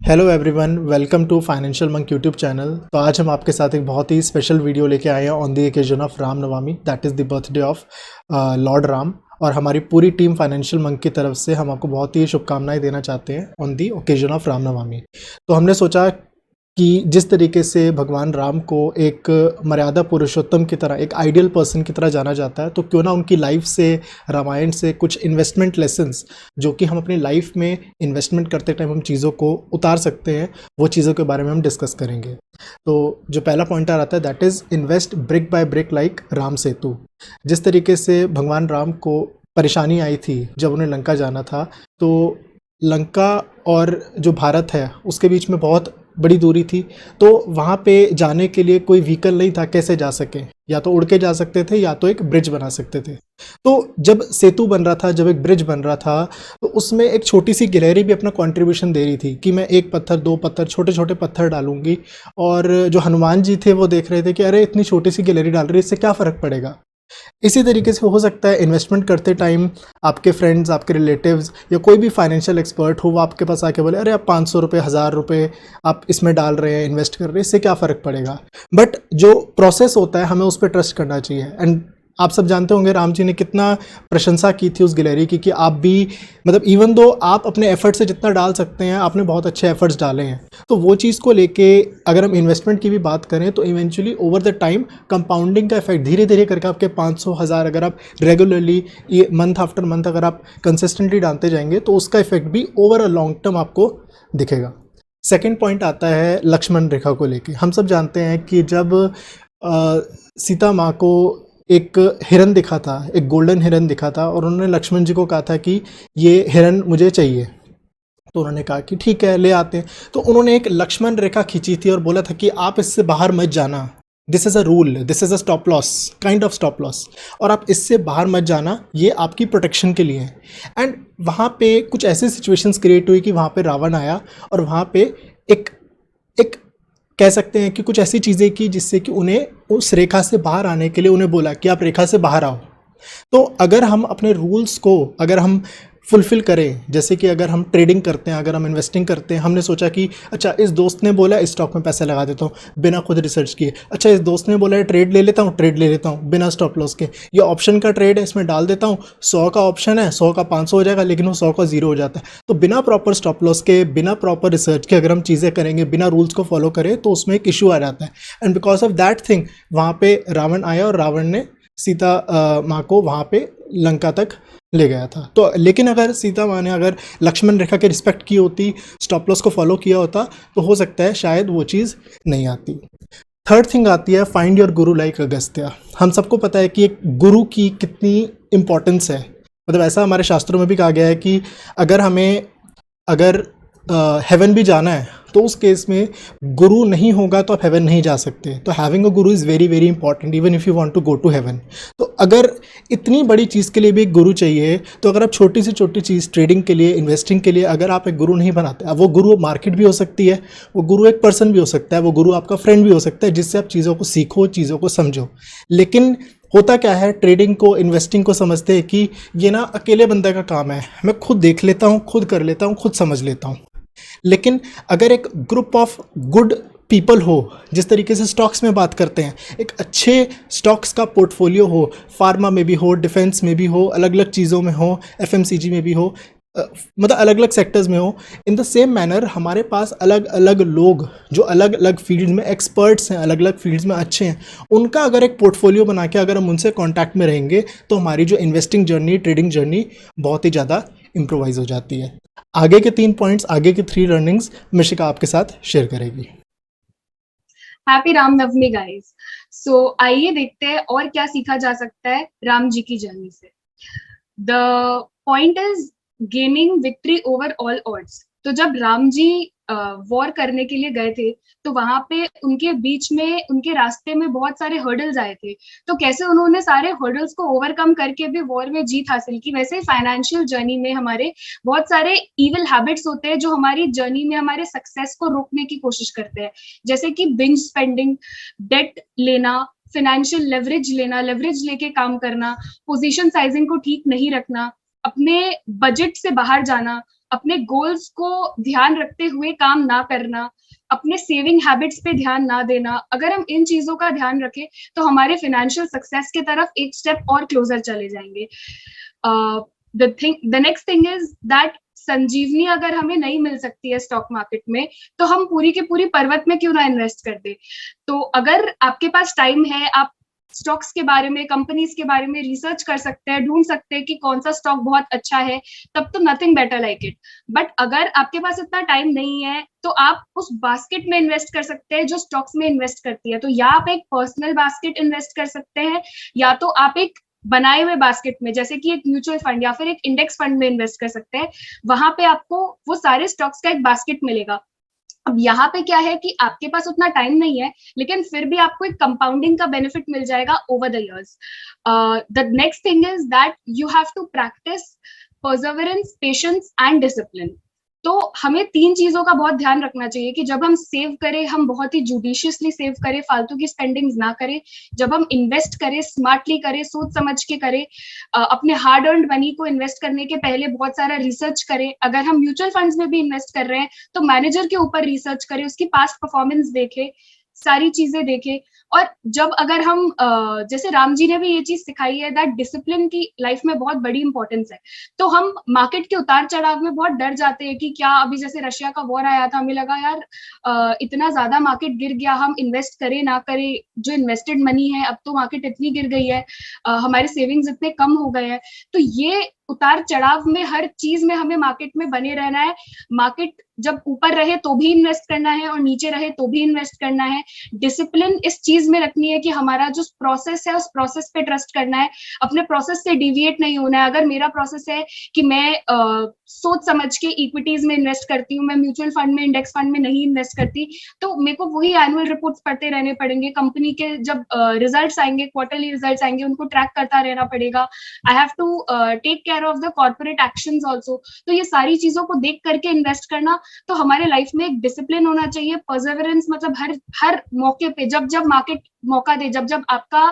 Hello everyone, welcome to Financial Monk YouTube channel. तो आज हम आपके साथ एक बहुत ही स्पेशल वीडियो लेके आए हैं on the occasion of Ram Navami, that is the birthday of Lord Ram. और हमारी पूरी टीम फाइनेंशियल मंक की तरफ से हम आपको बहुत ही शुभकामनाएं देना चाहते हैं on the occasion of Ram Navami. तो हमने सोचा कि जिस तरीके से भगवान राम को एक मर्यादा पुरुषोत्तम की तरह, एक आइडियल पर्सन की तरह जाना जाता है, तो क्यों ना उनकी लाइफ से, रामायण से कुछ इन्वेस्टमेंट लेसन्स जो कि हम अपनी लाइफ में इन्वेस्टमेंट करते टाइम हम चीज़ों को उतार सकते हैं, वो चीज़ों के बारे में हम डिस्कस करेंगे। तो जो पहला पॉइंटर आता है that is invest brick by brick like Ram Setu. जिस तरीके से भगवान राम को परेशानी आई थी जब उन्हें लंका जाना था, तो लंका और जो भारत है उसके बीच में बहुत बड़ी दूरी थी, तो वहाँ पे जाने के लिए कोई व्हीकल नहीं था। कैसे जा सके? या तो उड़ के जा सकते थे या तो एक ब्रिज बना सकते थे। तो जब सेतु बन रहा था, जब एक ब्रिज बन रहा था, तो उसमें एक छोटी सी गिलहरी भी अपना कंट्रीब्यूशन दे रही थी कि मैं एक पत्थर, दो पत्थर, छोटे छोटे पत्थर डालूंगी। और जो हनुमान जी थे वो देख रहे थे कि अरे इतनी छोटी सी गिलहरी डाल रही है, इससे क्या फ़र्क पड़ेगा। इसी तरीके से हो सकता है इन्वेस्टमेंट करते टाइम आपके फ्रेंड्स, आपके रिलेटिव्स या कोई भी फाइनेंशियल एक्सपर्ट हो, वो आपके पास आके बोले अरे आप 500 रुपये, 1000 रुपये आप इसमें डाल रहे हैं, इन्वेस्ट कर रहे हैं, इससे क्या फ़र्क पड़ेगा। बट जो प्रोसेस होता है हमें उस पर ट्रस्ट करना चाहिए। एंड आप सब जानते होंगे राम जी ने कितना प्रशंसा की थी उस गिलहरी की, कि आप भी, मतलब इवन दो आप अपने एफर्ट से जितना डाल सकते हैं, आपने बहुत अच्छे एफर्ट्स डाले हैं। तो वो चीज़ को लेके अगर हम इन्वेस्टमेंट की भी बात करें तो eventually over the time compounding का इफेक्ट धीरे धीरे करके आपके 500, 1000 अगर आप रेगुलरली, ये मंथ आफ्टर मंथ अगर आप कंसिस्टेंटली डालते जाएंगे तो उसका इफेक्ट भी ओवर अ लॉन्ग टर्म आपको दिखेगा। सेकेंड पॉइंट आता है लक्ष्मण रेखा को लेके। हम सब जानते हैं कि जब सीता माँ को एक हिरन दिखा था, एक गोल्डन हिरन दिखा था, और उन्होंने लक्ष्मण जी को कहा था कि ये हिरन मुझे चाहिए। तो उन्होंने कहा कि ठीक है, ले आते हैं। तो उन्होंने एक लक्ष्मण रेखा खींची थी और बोला था कि आप इससे बाहर मत जाना, this is a rule, this is a stop loss, kind of stop loss, और आप इससे बाहर मत जाना, ये आपकी प्रोटेक्शन के लिए है। एंड वहाँ पे कुछ ऐसी सिचुएशंस क्रिएट हुई कि वहाँ पे रावण आया और वहाँ पे एक एक कह सकते हैं कि कुछ ऐसी चीज़ें की जिससे कि उन्हें उस रेखा से बाहर आने के लिए उन्हें बोला कि आप रेखा से बाहर आओ। तो अगर हम अपने रूल्स को अगर हम फुलफ़िल करें, जैसे कि अगर हम ट्रेडिंग करते हैं, अगर हम इन्वेस्टिंग करते हैं, हमने सोचा कि अच्छा इस दोस्त ने बोला इस स्टॉक में पैसा लगा देता हूँ बिना खुद रिसर्च किए, अच्छा इस दोस्त ने बोला है ट्रेड ले लेता हूँ, ट्रेड ले लेता हूँ बिना स्टॉप लॉस के, ये ऑप्शन का ट्रेड है इसमें डाल देता हूँ, 100 का ऑप्शन है, 100 का 500 हो जाएगा, लेकिन वो 100 का 0 हो जाता है। तो बिना प्रॉपर स्टॉप लॉस के, बिना प्रॉपर रिसर्च के अगर हम चीज़ें करेंगे, बिना रूल्स को फॉलो करें, तो उसमें एक इशू आ जाता है। And because of that thing वहाँ पे रावण आया और रावण ने सीता माँ को वहाँ पे लंका तक ले गया था। तो लेकिन अगर सीता माँ ने अगर लक्ष्मण रेखा के रिस्पेक्ट की होती, स्टॉप लॉस को फॉलो किया होता, तो हो सकता है शायद वो चीज़ नहीं आती। थर्ड थिंग आती है find your Guru like Agastya. हम सबको पता है कि एक गुरु की कितनी इंपॉर्टेंस है। मतलब ऐसा हमारे शास्त्रों में भी कहा गया है कि अगर हमें, अगर हेवन भी जाना है तो उस केस में गुरु नहीं होगा तो आप हेवन नहीं जा सकते। तो having a guru is very very important even if you want to go to heaven. तो अगर इतनी बड़ी चीज़ के लिए भी एक गुरु चाहिए, तो अगर आप छोटी से छोटी चीज़ ट्रेडिंग के लिए, इन्वेस्टिंग के लिए अगर आप एक गुरु नहीं बनाते, अब वो गुरु मार्केट भी हो सकती है, वो गुरु एक पर्सन भी हो सकता है, वो गुरु आपका फ्रेंड भी हो सकता है, जिससे आप चीज़ों को सीखो, चीज़ों को समझो। लेकिन होता क्या है, ट्रेडिंग को, इन्वेस्टिंग को समझते हैं कि ये ना अकेले बंदे का काम है, मैं खुद देख लेता हूँ, खुद कर लेता हूँ, खुद समझ लेता हूँ। लेकिन अगर एक ग्रुप ऑफ गुड पीपल हो, जिस तरीके से स्टॉक्स में बात करते हैं, एक अच्छे स्टॉक्स का पोर्टफोलियो हो, फार्मा में भी हो, डिफेंस में भी हो, अलग अलग चीज़ों में हो, एफएमसीजी में भी हो, मतलब अलग अलग सेक्टर्स में हो, इन द सेम मैनर हमारे पास अलग अलग लोग जो अलग अलग फील्ड में एक्सपर्ट्स हैं, अलग अलग फील्ड्स में अच्छे हैं, उनका अगर एक पोर्टफोलियो बना के अगर हम उनसे कांटेक्ट में रहेंगे, तो हमारी जो इन्वेस्टिंग जर्नी, ट्रेडिंग जर्नी बहुत ही ज़्यादा इम्प्रोवाइज हो जाती है। आगे के 3 पॉइंट्स, आगे की 3 लर्निंग्स मिशिका आपके साथ शेयर करेगी। Happy Ramnavami guys. सो आइए देखते हैं और क्या सीखा जा सकता है राम जी की जर्नी से। The point is gaining victory over all odds. तो जब राम जी वॉर करने के लिए गए थे, तो वहां पे उनके बीच में, उनके रास्ते में बहुत सारे हर्डल्स आए थे। तो कैसे उन्होंने सारे हर्डल्स को ओवरकम करके भी वॉर में जीत हासिल की, वैसे ही फाइनेंशियल जर्नी में हमारे बहुत सारे इविल हैबिट्स होते हैं जो हमारी जर्नी में हमारे सक्सेस को रोकने की कोशिश करते हैं। जैसे कि बिंज स्पेंडिंग, डेट लेना, फाइनेंशियल लेवरेज लेना, लेवरेज लेके काम करना, पोजीशन साइजिंग को ठीक नहीं रखना, अपने बजट से बाहर जाना, अपने गोल्स को ध्यान रखते हुए काम ना करना, अपने सेविंग हैबिट्स पे ध्यान ना देना, अगर हम इन चीजों का ध्यान रखें तो हमारे फाइनेंशियल सक्सेस की तरफ एक स्टेप और क्लोजर चले जाएंगे। The next thing is that Sanjeevani अगर हमें नहीं मिल सकती है स्टॉक मार्केट में, तो हम पूरी की पूरी पर्वत में क्यों ना इन्वेस्ट कर दे। तो अगर आपके पास टाइम है, आप स्टॉक्स के बारे में, कंपनीज के बारे में रिसर्च कर सकते हैं, ढूंढ सकते हैं कि कौन सा स्टॉक बहुत अच्छा है, तब तो nothing better like it. But अगर आपके पास इतना टाइम नहीं है, तो आप उस बास्केट में इन्वेस्ट कर सकते हैं जो स्टॉक्स में इन्वेस्ट करती है। तो या आप एक पर्सनल बास्केट इन्वेस्ट कर सकते हैं, या तो आप एक बनाए हुए बास्केट में, जैसे कि एक म्यूचुअल फंड या फिर एक इंडेक्स फंड में इन्वेस्ट कर सकते हैं। वहां पे आपको वो सारे स्टॉक्स का एक बास्केट मिलेगा। अब यहाँ पे क्या है कि आपके पास उतना टाइम नहीं है, लेकिन फिर भी आपको एक कंपाउंडिंग का बेनिफिट मिल जाएगा over the years. The next thing is that you have to practise perseverance, patience and discipline. तो हमें 3 चीजों का बहुत ध्यान रखना चाहिए कि जब हम सेव करें, हम बहुत ही जुडिशियसली सेव करें, फालतू की स्पेंडिंग्स ना करें। जब हम इन्वेस्ट करें, स्मार्टली करें, सोच समझ के करें। अपने हार्ड अर्न्ड मनी को इन्वेस्ट करने के पहले बहुत सारा रिसर्च करें। अगर हम म्यूचुअल फंड्स में भी इन्वेस्ट कर रहे हैं, तो मैनेजर के ऊपर रिसर्च करें, उसकी पास्ट परफॉर्मेंस देखें, सारी चीजें देखें। और जब अगर हम जैसे राम जी ने भी ये चीज सिखाई है दैट डिसिप्लिन की लाइफ में बहुत बड़ी इंपॉर्टेंस है। तो हम मार्केट के उतार चढ़ाव में बहुत डर जाते हैं कि क्या, अभी जैसे रशिया का वॉर आया था, हमें लगा यार इतना ज्यादा मार्केट गिर गया, हम इन्वेस्ट करें ना करें, जो इन्वेस्टेड मनी है अब तो मार्केट इतनी गिर गई है, हमारे सेविंग्स इतने कम हो गए हैं। तो ये उतार चढ़ाव में हर चीज में हमें मार्केट में बने रहना है। मार्केट जब ऊपर रहे तो भी इन्वेस्ट करना है और नीचे रहे तो भी इन्वेस्ट करना है। डिसिप्लिन इस चीज में रखनी है कि हमारा जो प्रोसेस है उस प्रोसेस पे ट्रस्ट करना है, अपने प्रोसेस से डिविएट नहीं होना है। अगर मेरा प्रोसेस है कि मैं सोच समझ के इक्विटीज में इन्वेस्ट करती हूँ, मैं म्यूचुअल फंड में, इंडेक्स फंड में नहीं इन्वेस्ट करती, तो मेरे को वही एनुअल रिपोर्ट्स पढ़ते रहने पड़ेंगे। कंपनी के जब रिजल्ट्स आएंगे, क्वार्टरली रिजल्ट्स आएंगे, उनको ट्रैक करता रहना पड़ेगा। I have to take care of the corporate actions also. तो ये सारी चीजों को देख करके इन्वेस्ट करना। तो हमारे लाइफ में एक डिसिप्लिन होना चाहिए, परसेवरेंस, मतलब हर मौके पे, जब जब मार्केट मौका दे, जब जब आपका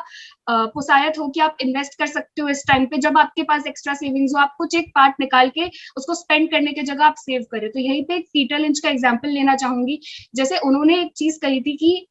पुसायत हो कि आप इन्वेस्ट कर सकते हो इस टाइम पे, जब आपके पास एक्स्ट्रा सेविंग्स हो, आप कुछ एक पार्ट निकाल के उसको स्पेंड करने की जगह आप सेव करें। तो यहीं पे एक पीटर लिंच का एग्जांपल लेना चाहूंगी। जैसे उन्होंने एक चीज कही थी कि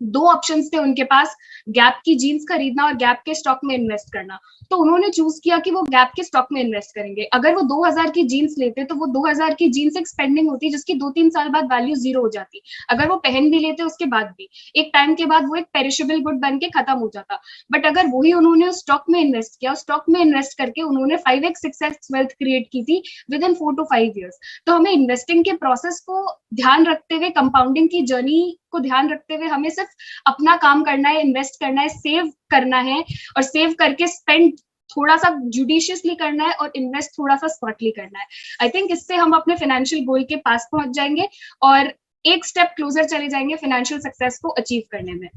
2 ऑप्शंस थे उनके पास, गैप की जीन्स खरीदना और गैप के स्टॉक में इन्वेस्ट करना। तो उन्होंने चूज किया कि वो गैप के स्टॉक में इन्वेस्ट करेंगे। अगर वो 2000 की जीन्स लेते तो वो 2000 की जीन्स एक स्पेंडिंग होती जिसकी 2-3 साल बाद वैल्यू 0 हो जाती। अगर वो पहन भी लेते उसके बाद भी एक टाइम के बाद वो एक पेरिशेबल गुड बन के खत्म हो जाता। बट अगर वही उन्होंने उस स्टॉक में इन्वेस्ट किया, स्टॉक में इन्वेस्ट करके उन्होंने 5x 6x वेल्थ क्रिएट की थी विद इन 4 to 5 years। तो हमें इन्वेस्टिंग के प्रोसेस को ध्यान रखते हुए, कंपाउंडिंग की जर्नी को ध्यान रखते हुए, हमें सिर्फ अपना काम करना है, इन्वेस्ट करना है, सेव करना है, और सेव करके स्पेंड थोड़ा सा जुडिशियसली करना है और इन्वेस्ट थोड़ा सा स्मार्टली करना है। आई थिंक इससे हम अपने फाइनेंशियल गोल के पास पहुंच जाएंगे और एक स्टेप क्लोजर चले जाएंगे फाइनेंशियल सक्सेस को अचीव करने में।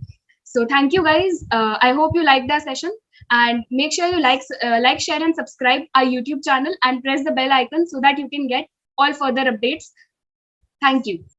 So thank you guys. I hope you liked the session, and make sure you like, share, and subscribe our YouTube channel and press the bell icon so that you can get all further updates. Thank you.